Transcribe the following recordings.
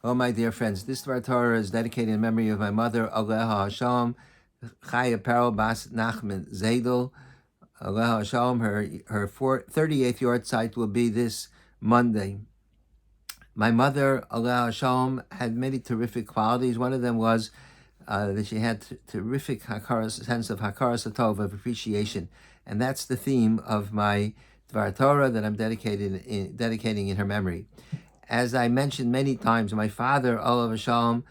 Hello, my dear friends. This Dvar Torah is dedicated in memory of my mother, Aleha Hashem, Chaya Perel Bas Nachman Zedel. Aleha Hashem, her 38th yahrzeit will be this Monday. My mother, Aleha Hashem, had many terrific qualities. One of them was that she had terrific sense of hakaras hatov, of appreciation. And that's the theme of my Dvar Torah that I'm dedicating in her memory. As I mentioned many times, my father, Olav Shalom,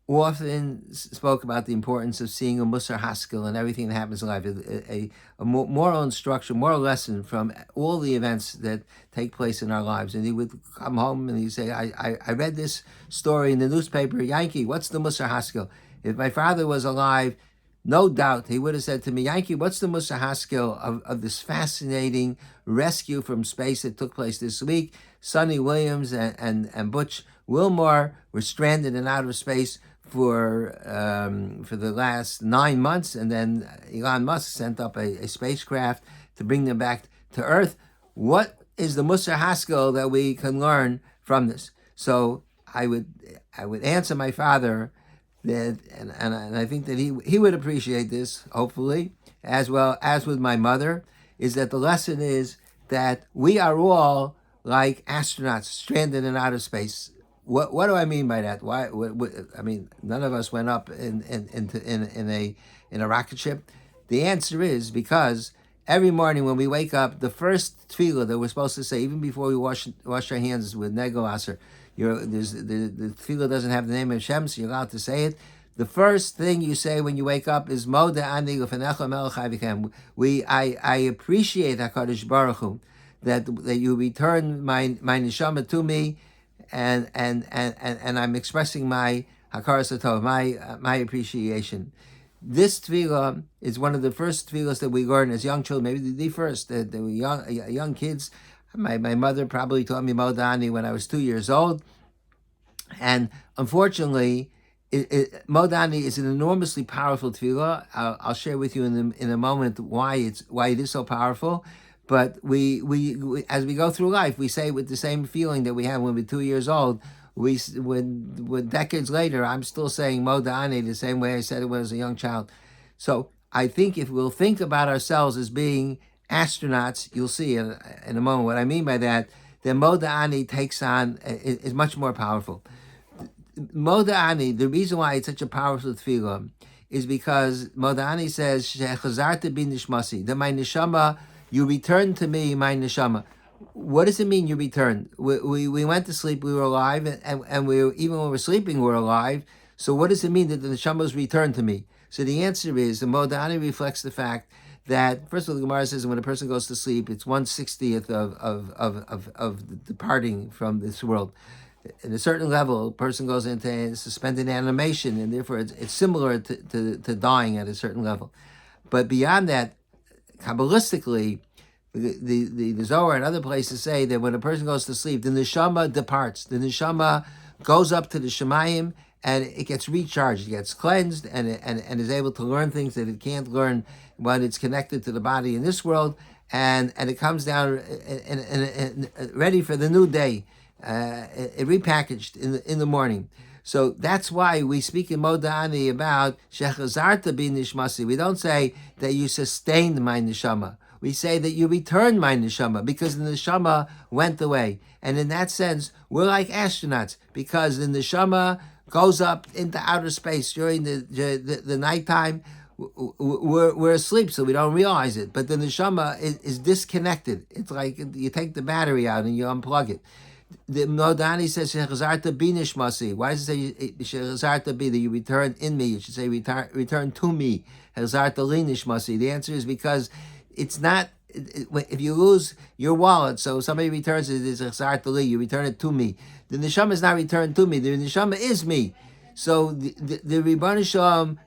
often spoke about the importance of seeing a Musar Haskell and everything that happens in life, a moral instruction, moral lesson from all the events that take place in our lives. And he would come home and he'd say, I read this story in the newspaper, Yankee, what's the Musar Haskell? If my father was alive, no doubt he would have said to me, Yankee, what's the Musar Haskell of this fascinating rescue from space that took place this week? Sonny Williams and Butch Wilmore were stranded in outer space for the last 9 months, and then Elon Musk sent up a spacecraft to bring them back to Earth. What is the Musar Haskell that we can learn from this? So I would answer my father that, and I think that he would appreciate this, hopefully, as well as with my mother, is that the lesson is that we are all like astronauts stranded in outer space. What do I mean by that? Why? I mean, none of us went up in a rocket ship. The answer is because every morning when we wake up, the first tefillah that we're supposed to say, even before we wash our hands with Nego Aser, the tefillah doesn't have the name of Hashem, so you're allowed to say it. The first thing you say when you wake up is Moda Ani L'Fanecha Melech Avikem. I appreciate HaKadosh Baruch Hu that you return my neshama to me, and I'm expressing my hakaras hatov, my appreciation. This tefillah is one of the first tefillahs that we learn as young children, maybe the first. They were young kids. My mother probably taught me Modani when I was 2 years old, and unfortunately, Modani is an enormously powerful tefillah. I'll share with you in a moment why it is so powerful. But we as we go through life, we say with the same feeling that we had when we were 2 years old. When decades later, I'm still saying Modani the same way I said it when I was a young child. So I think if we'll think about ourselves as being astronauts, you'll see in a moment what I mean by that. Then Modani takes on is much more powerful. Modani, the reason why it's such a powerful tefillah is because Modani says Shechazarta bin nishmasi, that my neshama, you return to me, my neshama. What does it mean you return? We went to sleep, we were alive, and we were, even when we're sleeping, we're alive. So what does it mean that the neshama is returned to me? So the answer is, the Modani reflects the fact that, first of all, the Gemara says when a person goes to sleep, it's 1/60th of departing from this world. At a certain level, a person goes into suspended animation, and therefore it's similar to dying at a certain level. But beyond that, Kabbalistically, the Zohar and other places say that when a person goes to sleep, the neshama departs. The neshama goes up to the Shemayim, and it gets recharged, it gets cleansed, and is able to learn things that it can't learn when it's connected to the body in this world, and it comes down and ready for the new day, repackaged in the morning. So that's why we speak in Modani about Shechazarta bin nishmasi. We don't say that you sustained my neshama. We say that you returned my neshama because the neshama went away. And in that sense, we're like astronauts because the neshama goes up into outer space during the nighttime. We're asleep, so we don't realize it. But the neshama is disconnected. It's like you take the battery out and you unplug it. The Modani says Shechazarta bi nishmasi. Why does it say Shechazarta bi, that you return in me? You should say return to me. Shechazarta li nishmasi. The answer is because it's not. If you lose your wallet, so somebody returns it, it's Shechazarta li. You return it to me. The neshama is not returned to me. The neshama is me. So the Ribbon Shalom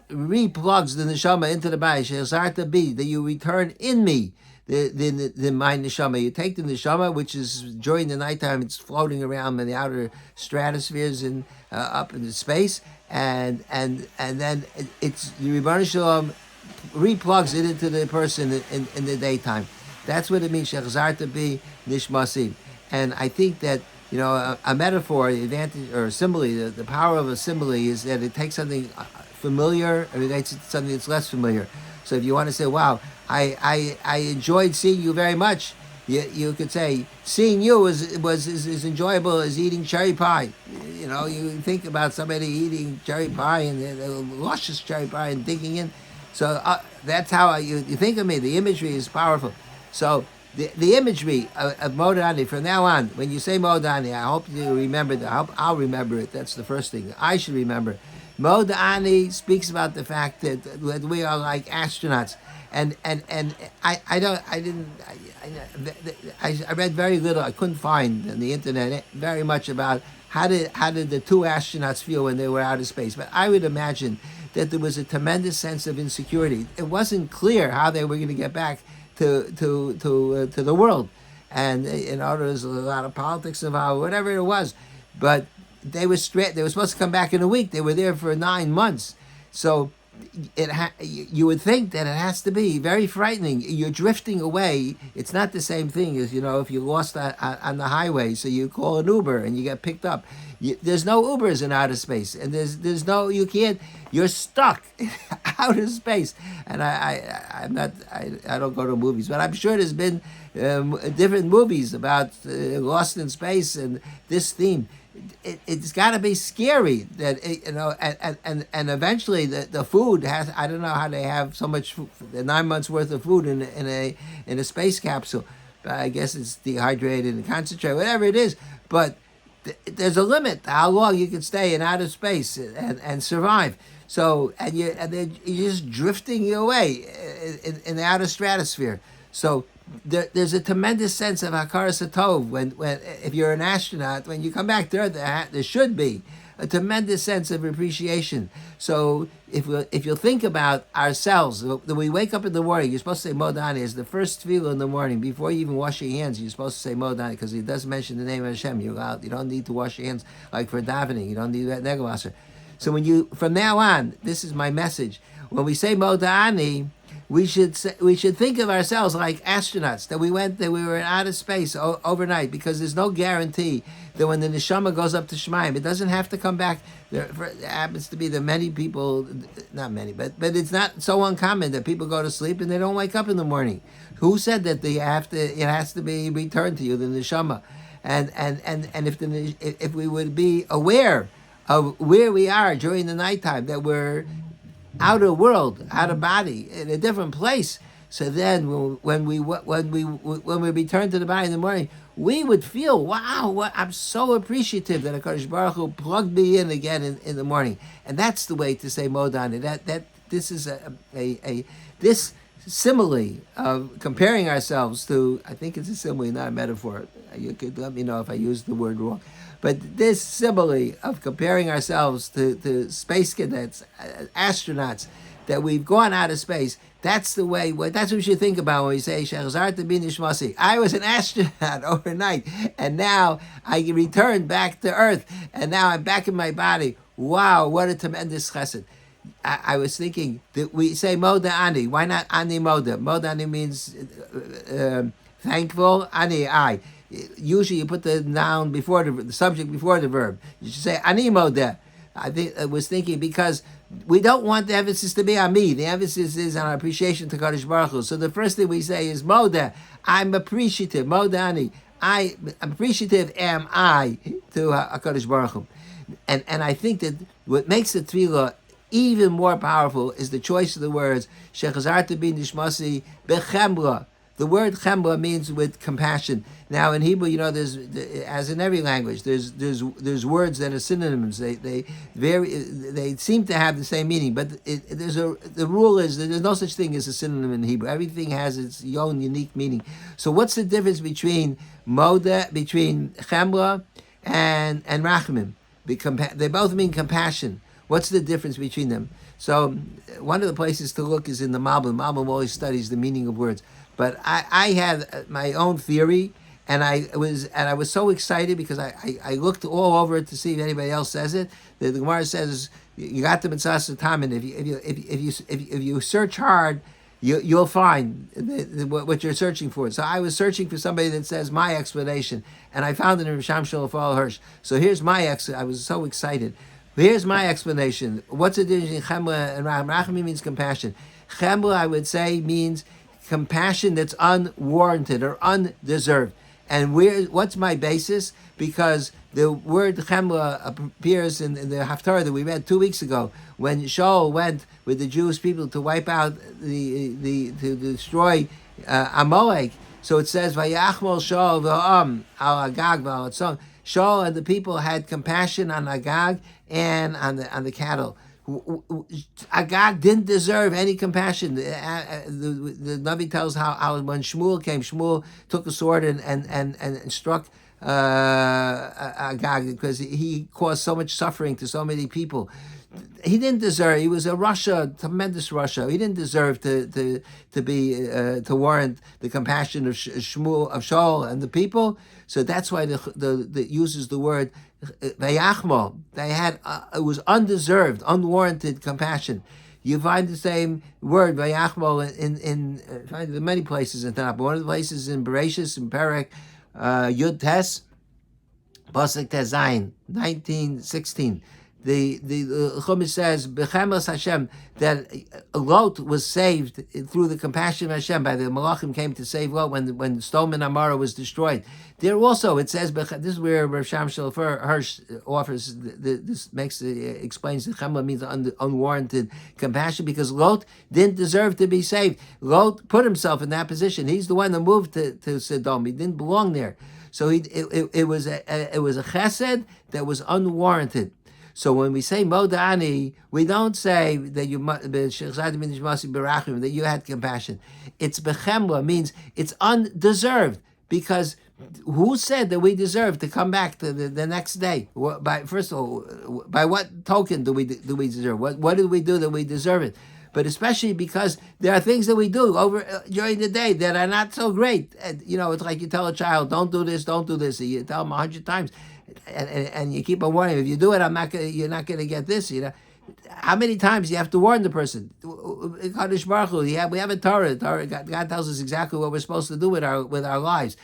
replugs the neshama into the body. Shechazarta bi, that you return in me. The my neshama. You take the neshama, which is during the nighttime, it's floating around in the outer stratospheres and up into space, and then it's the Rebbeinu Shalom replugs it into the person in the daytime. That's what it means. Shechazarta bi nishmasi. And I think that a metaphor, the advantage or a simile, the power of a simile is that it takes something familiar and relates it to something that's less familiar. So if you want to say, wow, I enjoyed seeing you very much, you could say, seeing you was as enjoyable as eating cherry pie. You think about somebody eating cherry pie and the luscious cherry pie and digging in. So that's how you think of me. The imagery is powerful. So the imagery of Modani from now on, when you say Modani, I hope you remember that. I hope I'll remember it. That's the first thing I should remember. Modani speaks about the fact that we are like astronauts, and I read very little. I couldn't find on the internet very much about how did the two astronauts feel when they were out of space. But I would imagine that there was a tremendous sense of insecurity. It wasn't clear how they were going to get back to the world, and there's a lot of politics involved, whatever it was, but they were supposed to come back in a week. They were there for 9 months, so you would think that it has to be very frightening. You're drifting away. It's not the same thing as if you lost on the highway, so you call an Uber and you get picked up. There's no Ubers in outer space, and there's no, you can't. You're stuck in outer space. And I don't go to movies, but I'm sure there's been different movies about Lost in Space and this theme. It's got to be scary that and eventually the food has. I don't know how they have so much 9 months worth of food in a space capsule. But I guess it's dehydrated and concentrated, whatever it is. But there's a limit to how long you can stay in outer space and survive. So you're just drifting away in the outer stratosphere. So there's a tremendous sense of hakaras hatov when if you're an astronaut, when you come back to Earth, there should be a tremendous sense of appreciation. So if you think about ourselves, when we wake up in the morning, you're supposed to say Modani as the first tefillah in the morning. Before you even wash your hands, you're supposed to say Modani because it does mention the name of Hashem. You don't need to wash your hands like for davening. You don't need that negavaser. So from now on, this is my message. When we say Modani, we should think of ourselves like astronauts, that we were in outer space overnight, because there's no guarantee that when the neshama goes up to Shemaim, it doesn't have to come back. It happens to be that many people, not many, but it's not so uncommon that people go to sleep and they don't wake up in the morning. Who said that it has to be returned to you, the neshama? And if we would be aware of where we are during the nighttime, that we're outer world, out of body, in a different place. So then, when we return to the body in the morning, we would feel, wow, I'm so appreciative that HaKadosh Baruch Hu plugged me in again in the morning, and that's the way to say Modani. That this is this simile of comparing ourselves to. I think it's a simile, not a metaphor. You could let me know if I used the word wrong. But this simile of comparing ourselves to space cadets, astronauts, that we've gone out of space, that's the way. That's what we should think about when we say Shechazarta b'nishmasi. I was an astronaut overnight, and now I returned back to Earth, and now I'm back in my body. Wow, what a tremendous chesed. I was thinking that we say Moda Ani. Why not Ani Moda? Moda Ani means thankful. Ani I. Usually you put the noun before the subject before the verb. You should say Ani Moda. I was thinking because we don't want the emphasis to be on me. The emphasis is on our appreciation to Kadosh Baruch Hu. So the first thing we say is Moda. I'm appreciative. Moda Ani. I'm appreciative am I to HaKadosh Baruch Hu. And I think that what makes the tefillah even more powerful is the choice of the words Shechazarta b'nishmasi bechemra. The word chemra means with compassion. Now in Hebrew, there's, as in every language, there's words that are synonyms. They seem to have the same meaning, but the rule is that there's no such thing as a synonym in Hebrew. Everything has its own unique meaning. So what's the difference between chemra and rachamim? They both mean compassion. What's the difference between them? So one of the places to look is in the Malbim. Malbim always studies the meaning of words. But I had my own theory, and I was so excited because I looked all over it to see if anybody else says it. The Gemara says you got the mitzvah time, and if you search hard, you'll find what you're searching for. So I was searching for somebody that says my explanation, and I found it in Risham Shalafal Hirsch. So here's my I was so excited. Here's my explanation. What's the difference between chemla and racham? Racham means compassion. Chemla, I would say, means compassion that's unwarranted or undeserved. And what's my basis? Because the word chemla appears in the Haftarah that we read 2 weeks ago when Shaul went with the Jewish people to wipe out to destroy Amalek. So it says Vayachmol Shaul v'am al Agag v'al Atzon. Shaul and the people had compassion on Agag and on the cattle. Agag didn't deserve any compassion. The Navi tells how when Shmuel came, Shmuel took a sword and struck Agag because he caused so much suffering to so many people. He didn't deserve. He was a tremendous Russia. He didn't deserve to warrant the compassion of Shmuel, of Shaul and the people. So that's why the uses the word Vayachmo. They had it was undeserved, unwarranted compassion. You find the same word Vayachmo in many places in Tanakh. One of the places in Bereshis in Perek Yud Tes Pasuk Tezayin 19:16. The Chumash says B'chemas Hashem that Lot was saved through the compassion of Hashem. By the Malachim came to save Lot when Sodom and Amorah was destroyed. There also it says this is where Rav Sham Shlofer Hirsch offers this explains that Chemla means unwarranted compassion because Lot didn't deserve to be saved. Lot put himself in that position. He's the one that moved to Sodom. He didn't belong there. So it was a chesed that was unwarranted. So when we say Modani, we don't say that you had compassion. It's Bechemla, means it's undeserved. Because who said that we deserve to come back to the next day? First of all, by what token do we deserve? What did we do that we deserve it? But especially because there are things that we do during the day that are not so great. It's like you tell a child, don't do this, don't do this. You tell them 100 times. And you keep on warning. If you do it, you're not going to get this. How many times you have to warn the person? Kadosh Baruch Hu, we have a Torah. God tells us exactly what we're supposed to do with our lives.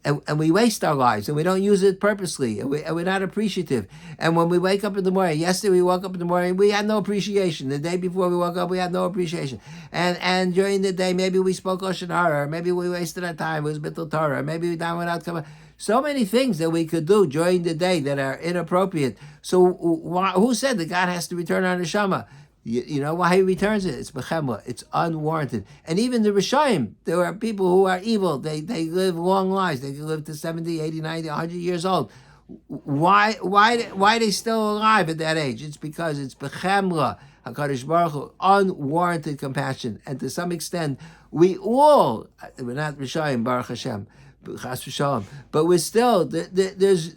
And we waste our lives, and we don't use it purposely, and we're not appreciative. And when we wake up in the morning, yesterday we woke up in the morning, we had no appreciation. The day before we woke up, we had no appreciation. And during the day, maybe we spoke Lashon Hara, or maybe we wasted our time, it was Bittul Torah, or maybe we down without coming. So many things that we could do during the day that are inappropriate. So who said that God has to return our neshama? You know why he returns it? It's bechemla. It's unwarranted. And even the Rishayim, there are people who are evil. They live long lives. They can live to 70, 80, 90, 100 years old. Why are they still alive at that age? It's because it's bechemla, HaKadosh Baruch Hu, unwarranted compassion. And to some extent, we're not Rishayim, Baruch Hashem, but we're still, there's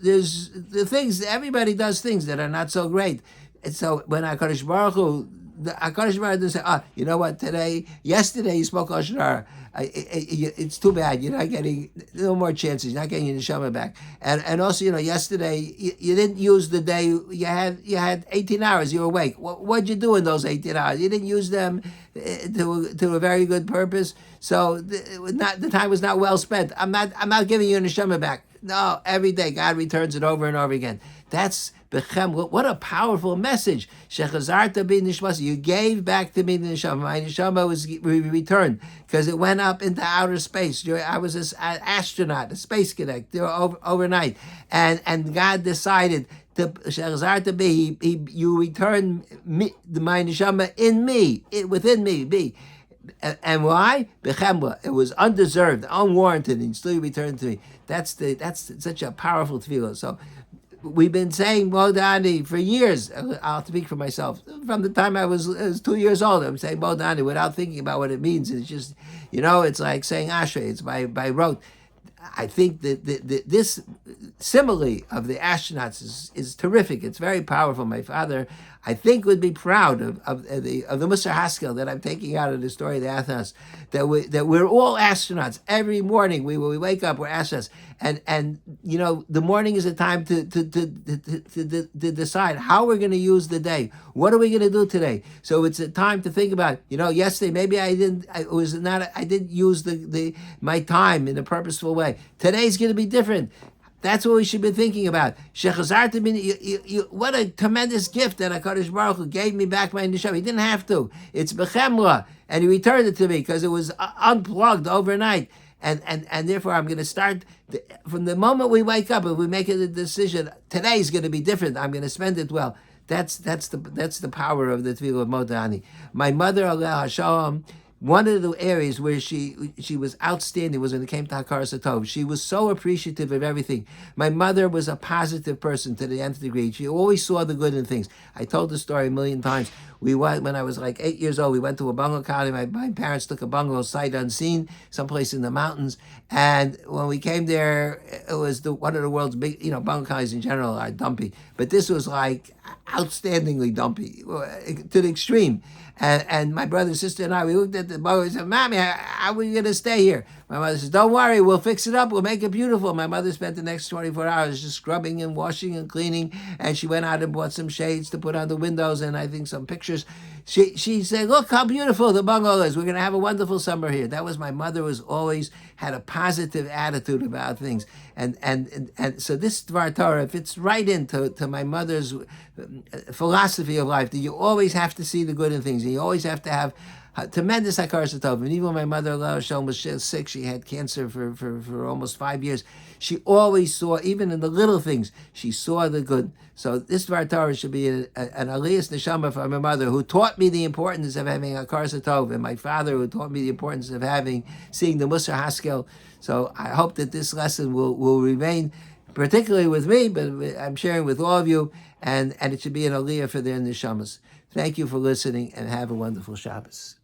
the things, everybody does things that are not so great. And so when HaKadosh Baruch Hu, HaKadosh Baruch Hu say, you know what, yesterday you spoke Lashon Hara. It's too bad. You're not getting no more chances. You're not getting your neshama back. And also, yesterday you didn't use the day. You had 18 hours. You were awake. What'd you do in those 18 hours? You didn't use them to a very good purpose. So the time was not well spent. I'm not giving you a neshama back. No, every day God returns it over and over again. That's bechem. What a powerful message. Shechazarta bi nishmas. You gave back to me the neshama. My neshama was returned because it went up into outer space. I was an astronaut, a space cadet overnight, and God decided to shechazarta bi. You return my neshama in me, within me. And why? Bechemla. It was undeserved, unwarranted, and still returned to me. That's such a powerful tefillah. So we've been saying Modani for years. I'll speak for myself. From the time I was 2 years old, I'm saying Modani without thinking about what it means. It's just, it's like saying Ashrei. It's by rote. I think that this simile of the astronauts is terrific. It's very powerful. My father, I think, would be proud of the Musar Haskell that I'm taking out of the story of the Athos. That we're all astronauts. Every morning we wake up, we're astronauts, and the morning is a time to decide how we're going to use the day. What are we going to do today? So it's a time to think about. Yesterday maybe I didn't use my time in a purposeful way. Today's going to be different. That's what we should be thinking about. What a tremendous gift that HaKadosh Baruch Hu gave me back my neshama. He didn't have to. It's bechemla, and he returned it to me because it was unplugged overnight. And therefore, I'm going to start from the moment we wake up. If we make a decision, today's going to be different. I'm going to spend it well. That's the power of the Tefillah of Modani. My mother, Allah Hashem, one of the areas where she was outstanding was when it came to Hakaras Hatov. She was so appreciative of everything. My mother was a positive person to the nth degree. She always saw the good in things. I told the story a million times. When I was like 8 years old, we went to a bungalow colony. My parents took a bungalow sight unseen, someplace in the mountains. And when we came there, it was one of the world's big, bungalow colonies in general are dumpy. But this was like outstandingly dumpy to the extreme. And my brother, sister, and I, we looked at the bungalow and said, Mommy, how are we going to stay here? My mother says, don't worry, we'll fix it up. We'll make it beautiful. My mother spent the next 24 hours just scrubbing and washing and cleaning. And she went out and bought some shades to put on the windows and I think some pictures. She said, look how beautiful the bungalow is. We're going to have a wonderful summer here. That was my mother was always had a positive attitude about things. And so this Dvar Torah fits right into my mother's philosophy of life, that you always have to see the good in things. And you always have to have tremendous hakaras hatov. And even when my mother, Allah Hashem, was sick, she had cancer for almost 5 years. She always saw, even in the little things, she saw the good. So this Dvar Torah should be an aliyas neshama from my mother, who taught me the importance of having hakaras hatov, and my father, who taught me the importance of seeing the Musar Haskel. So I hope that this lesson will remain, particularly with me, but I'm sharing with all of you, and it should be an aliyah for their neshamas. Thank you for listening, and have a wonderful Shabbos.